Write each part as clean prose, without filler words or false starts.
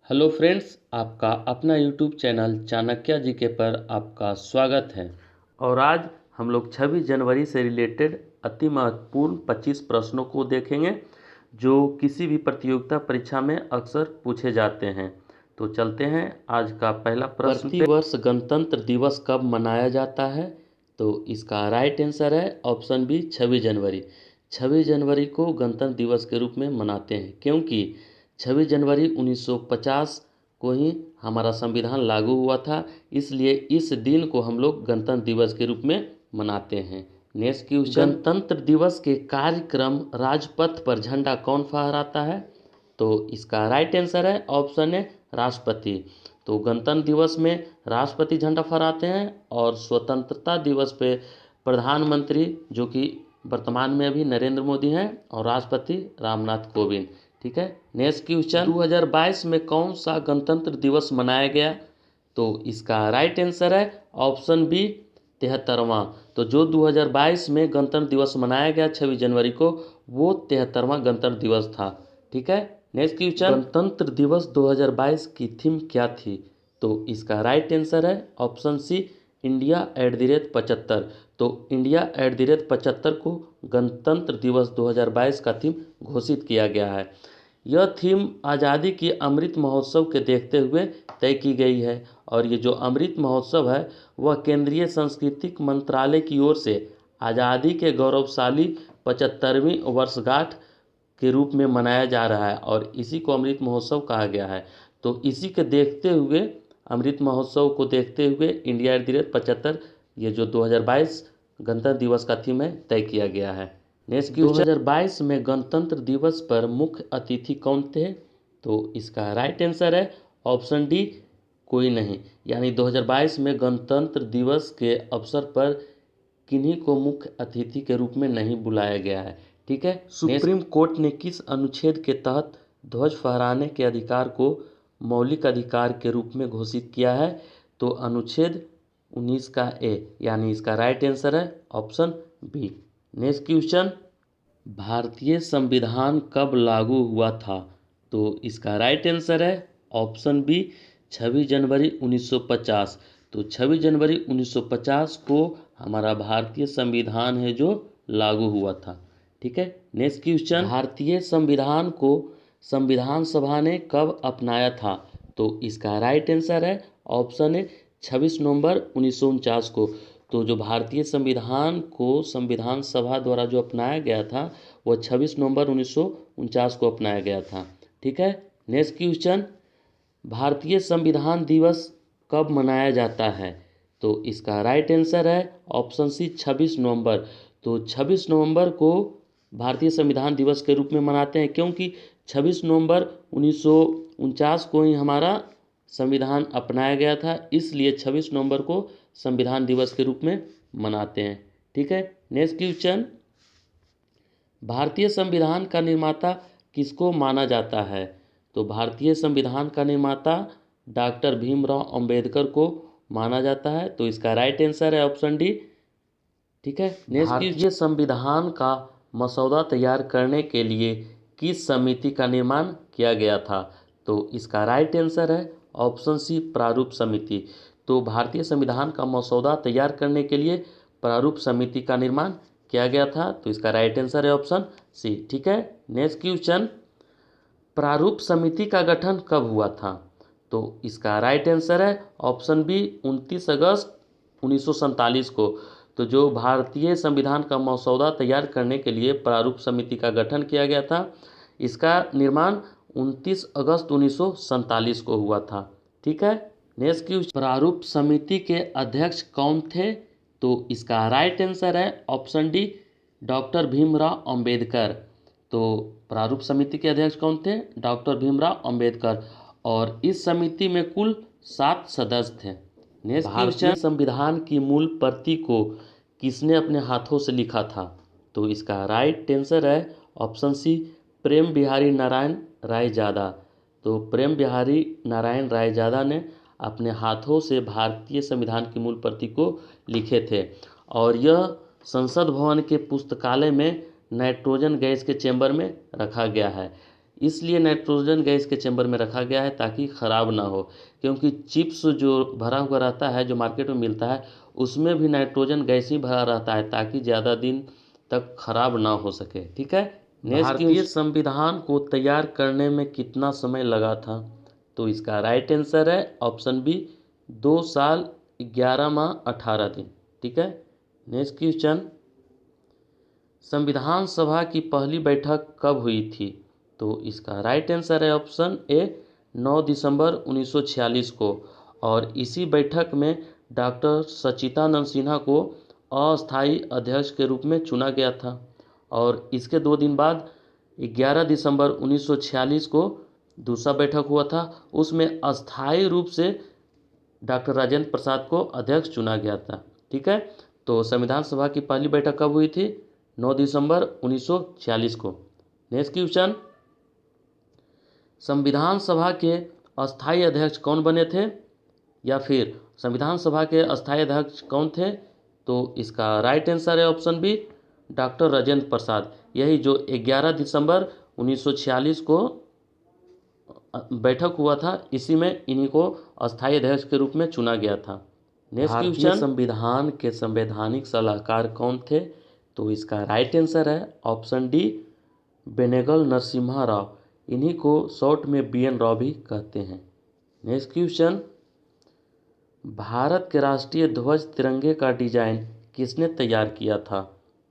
Hello friends, आपका अपना YouTube channel Chanakya GK पर आपका स्वागत है। और आज हम लोग 26 जनवरी से रिलेटेड अति महत्वपूर्ण 25 प्रश्नों को देखेंगे जो किसी भी प्रतियोगिता परीक्षा में अक्सर पूछे जाते हैं। तो चलते हैं आज का पहला प्रश्न। प्रतिवर्ष गणतंत्र दिवस कब मनाया जाता है? तो इसका राइट आंसर है ऑप्शन बी 26 जनवरी। 26 जनवरी को गणतंत्र दिवस के रूप में मनाते हैं क्योंकि 26 जनवरी 1950 को ही हमारा संविधान लागू हुआ था, इसलिए इस दिन को हम लोग गणतंत्र दिवस के रूप में मनाते हैं। नेक्स्ट क्वेश्चन, गणतंत्र दिवस के कार्यक्रम राजपथ पर झंडा कौन फहराता है? तो इसका राइट आंसर है ऑप्शन है राष्ट्रपति। तो गणतंत्र दिवस में राष्ट्रपति झंडा फहराते हैं और स्वतंत्रता दिवस पे प्रधानमंत्री, जो कि वर्तमान में अभी नरेंद्र मोदी हैं, और राष्ट्रपति रामनाथ कोविंद। ठीक है। नेक्स्ट क्वेश्चन, 2022 में कौन सा गणतंत्र दिवस मनाया गया? तो इसका राइट आंसर है ऑप्शन बी 73वां। तो जो 2022 में गणतंत्र दिवस मनाया गया 26 जनवरी को, वो 73वां गणतंत्र दिवस था। ठीक है। नेक्स्ट क्वेश्चन, गणतंत्र दिवस 2022 की थीम क्या थी? तो इसका राइट आंसर है ऑप्शन सी इंडिया @75। तो इंडिया @75 को गणतंत्र दिवस 2022 का थीम घोषित किया गया है। यह थीम आज़ादी की अमृत महोत्सव के देखते हुए तय की गई है और ये जो अमृत महोत्सव है वह केंद्रीय सांस्कृतिक मंत्रालय की ओर से आज़ादी के गौरवशाली 75वीं वर्षगांठ के रूप में मनाया जा रहा है और इसी को अमृत महोत्सव कहा गया है। तो इसी के देखते हुए, अमृत महोत्सव को देखते हुए इंडिया @75 ये जो 2022 गणतंत्र दिवस का थीम है तय किया गया है। नेक्स्ट क्वेश्चन, 2022 में गणतंत्र दिवस पर मुख्य अतिथि कौन थे? तो इसका राइट आंसर है ऑप्शन डी कोई नहीं। यानी 2022 में गणतंत्र दिवस के अवसर पर किन्हीं को मुख्य अतिथि के रूप में नहीं बुलाया गया है। ठीक है। सुप्रीम कोर्ट ने किस अनुच्छेद के तहत ध्वज फहराने के अधिकार को मौलिक अधिकार के रूप में घोषित किया है? तो अनुच्छेद 19 का ए, यानी इसका राइट आंसर है ऑप्शन बी। नेक्स्ट क्वेश्चन, भारतीय संविधान कब लागू हुआ था? तो इसका राइट आंसर है ऑप्शन बी 26 जनवरी 1950। तो 26 जनवरी 1950 को हमारा भारतीय संविधान है जो लागू हुआ था। ठीक है। नेक्स्ट क्वेश्चन, भारतीय संविधान को संविधान सभा ने कब अपनाया था? तो इसका राइट आंसर है ऑप्शन है 26 नवंबर 1949 को। तो जो भारतीय संविधान को संविधान सभा द्वारा जो अपनाया गया था वह 26 नवंबर 1949 को अपनाया गया था। ठीक है। नेक्स्ट क्वेश्चन, भारतीय संविधान दिवस कब मनाया जाता है? तो इसका राइट आंसर है ऑप्शन सी 26 नवंबर। तो 26 नवंबर को भारतीय संविधान दिवस के रूप में मनाते हैं क्योंकि 26 नवंबर 1949 को ही हमारा संविधान अपनाया गया था, इसलिए 26 नवंबर को संविधान दिवस के रूप में मनाते हैं। ठीक है। नेक्स्ट क्वेश्चन, भारतीय संविधान का निर्माता किसको माना जाता है? तो भारतीय संविधान का निर्माता डॉक्टर भीमराव अंबेडकर को माना जाता है। तो इसका राइट आंसर है ऑप्शन डी। ठीक है। नेक्स्ट, भारतीय संविधान का मसौदा तैयार करने के लिए किस समिति का निर्माण किया गया था? तो इसका राइट आंसर है ऑप्शन सी प्रारूप समिति। तो भारतीय संविधान का मसौदा तैयार करने के लिए प्रारूप समिति का निर्माण किया गया था। तो इसका राइट आंसर है ऑप्शन सी। ठीक है। नेक्स्ट क्वेश्चन, प्रारूप समिति का गठन कब हुआ था? तो इसका राइट आंसर है ऑप्शन बी 29 अगस्त 1947 को। तो जो भारतीय संविधान का मसौदा तैयार करने के लिए प्रारूप समिति का गठन किया गया था, इसका निर्माण 29 अगस्त 1947 को हुआ था। ठीक है। नेक्स्ट क्वेश्चन, प्रारूप समिति के अध्यक्ष कौन थे? तो इसका राइट आंसर है option D doctor Bhimrao Ambedkar. तो प्रारूप समिति के अध्यक्ष कौन थे? डॉक्टर भीमराव अंबेडकर। और इस समिति में कुल 7 सदस्य थे। नेक्स्ट क्वेश्चन, संविधान की मूल प्रति को किसने अपने हाथों से लिखा था? तो इसका राइट आंसर है ऑप्शन सी प्रेम बिहारी नारायण रायजादा। तो प्रेम बिहारी नारायण रायजादा ने अपने हाथों से भारतीय संविधान की मूल प्रति को लिखे थे और यह संसद भवन के पुस्तकालय में नाइट्रोजन गैस के चैम्बर में रखा गया है। इसलिए नाइट्रोजन गैस के चैम्बर में रखा गया है ताकि ख़राब ना हो, क्योंकि चिप्स जो भरा हुआ रहता है जो मार्केट में मिलता है उसमें भी नाइट्रोजन गैस ही भरा रहता है ताकि ज़्यादा दिन तक खराब ना हो सके। ठीक है। भारतीय संविधान को तैयार करने में कितना समय लगा था? तो इसका राइट आंसर है ऑप्शन बी 2 साल 11 माह 18 दिन। ठीक है। नेक्स्ट क्वेश्चन, संविधान सभा की पहली बैठक कब हुई थी? तो इसका राइट आंसर है ऑप्शन ए 9 दिसंबर 1946 को, और इसी बैठक में डॉक्टर सच्चिदानंद सिन्हा को अस्थायी अध्यक्ष के रूप में चुना गया था। और इसके 2 दिन बाद 11 दिसंबर 1946 को दूसरा बैठक हुआ था, उसमें अस्थायी रूप से डॉक्टर राजेंद्र प्रसाद को अध्यक्ष चुना गया था। ठीक है। तो संविधान सभा की पहली बैठक कब हुई थी? 9 दिसंबर 1946 को। नेक्स्ट क्वेश्चन, संविधान सभा के अस्थायी अध्यक्ष कौन बने थे, या फिर संविधान सभा के अस्थायी अध्यक्ष कौन थे? तो इसका राइट आंसर है option B doctor Rajendra Prasad. यही जो 11 दिसंबर 1946 को बैठक हुआ था, इसी में इन्हीं को अस्थायी अध्यक्ष के रूप में चुना गया था। नेक्स्ट क्वेश्चन, संविधान के संवैधानिक सलाहकार कौन थे? तो इसका राइट आंसर है ऑप्शन डी बेनेगल नरसिम्हा राव। इन्हीं को शॉर्ट में BN राव भी कहते हैं। नेक्स्ट क्वेश्चन, भारत के राष्ट्रीय ध्वज तिरंगे का डिजाइन किसने तैयार किया था?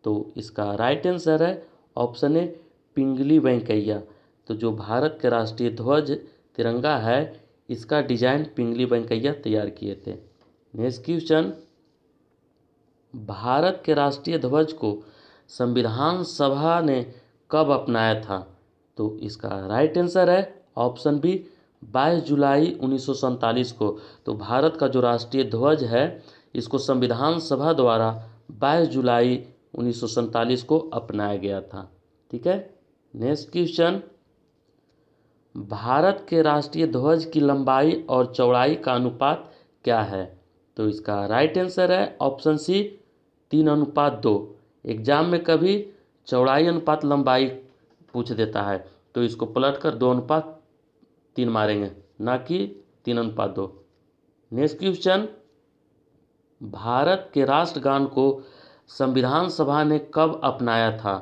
तो इसका राइट आंसर है ऑप्शन ए पिंगली वेंकैया। तो जो भारत के राष्ट्रीय ध्वज तिरंगा है इसका डिजाइन पिंगली वेंकैया तैयार किए थे। नेक्स्ट क्वेश्चन, भारत के राष्ट्रीय ध्वज को संविधान सभा ने कब अपनाया था? तो इसका राइट आंसर है ऑप्शन बी 22 जुलाई 1947 को। तो भारत का जो राष्ट्रीय ध्वज है इसको संविधान सभा द्वारा 22 जुलाई 1947 को अपनाया गया था। ठीक है। नेक्स्ट क्वेश्चन, भारत के राष्ट्रीय ध्वज की लंबाई और चौड़ाई का अनुपात क्या है? तो इसका राइट आंसर है ऑप्शन सी 3:2। एग्जाम में कभी चौड़ाई अनुपात लंबाई पूछ देता है तो इसको पलट कर 2:3 मारेंगे, ना कि 3:2। नेक्स्ट क्वेश्चन, भारत के राष्ट्रगान को संविधान सभा ने कब अपनाया था?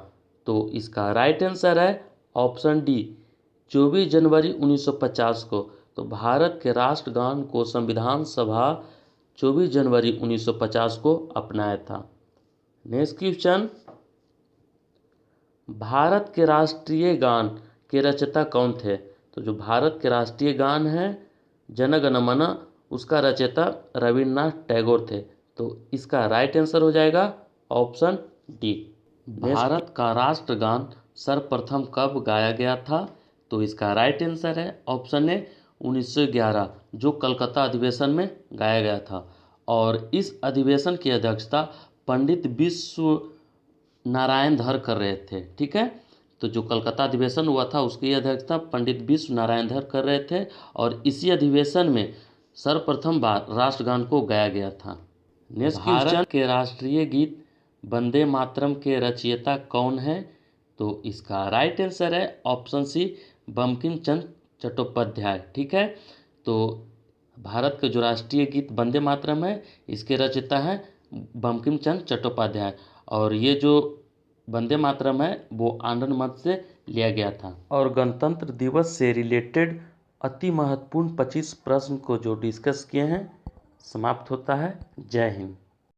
तो इसका राइट आंसर है ऑप्शन डी 24 जनवरी 1950 को। तो भारत के राष्ट्रगान को संविधान सभा 24 जनवरी 1950 को अपनाया था। नेक्स्ट क्वेश्चन, भारत के राष्ट्रीय गान के रचयिता कौन थे? तो जो भारत के राष्ट्रीय गान है जन गण मन, उसका रचयिता रविन्द्रनाथ टैगोर थे। तो इसका राइट आंसर हो जाएगा ऑप्शन डी। भारत का राष्ट्रगान सर्वप्रथम कब गाया गया था? तो इसका राइट आंसर है ऑप्शन ए 1911, जो कलकत्ता अधिवेशन में गाया गया था। और इस अधिवेशन की अध्यक्षता पंडित विश्व नारायण धर कर रहे थे। ठीक है। तो जो कलकत्ता अधिवेशन हुआ था उसकी अध्यक्षता पंडित विश्व नारायण धर कर रहे थे, और इसी अधिवेशन में सर्वप्रथम बार राष्ट्रगान को गाया गया था। नेक्स्ट क्वेश्चन, के राष्ट्रीय गीत वंदे मातरम के रचयिता कौन है? तो इसका राइट आंसर है ऑप्शन सी बंकिम चंद्र चट्टोपाध्याय। ठीक है। तो भारत के जो राष्ट्रीय गीत वंदे मातरम है इसके रचयिता हैं बंकिम चंद्र चट्टोपाध्याय, और ये जो वंदे मातरम है वो आनंद मठ से लिया गया था। और गणतंत्र दिवस से रिलेटेड अति महत्वपूर्ण 25 प्रश्न को जो डिस्कस किए हैं समाप्त होता है। जय हिंद।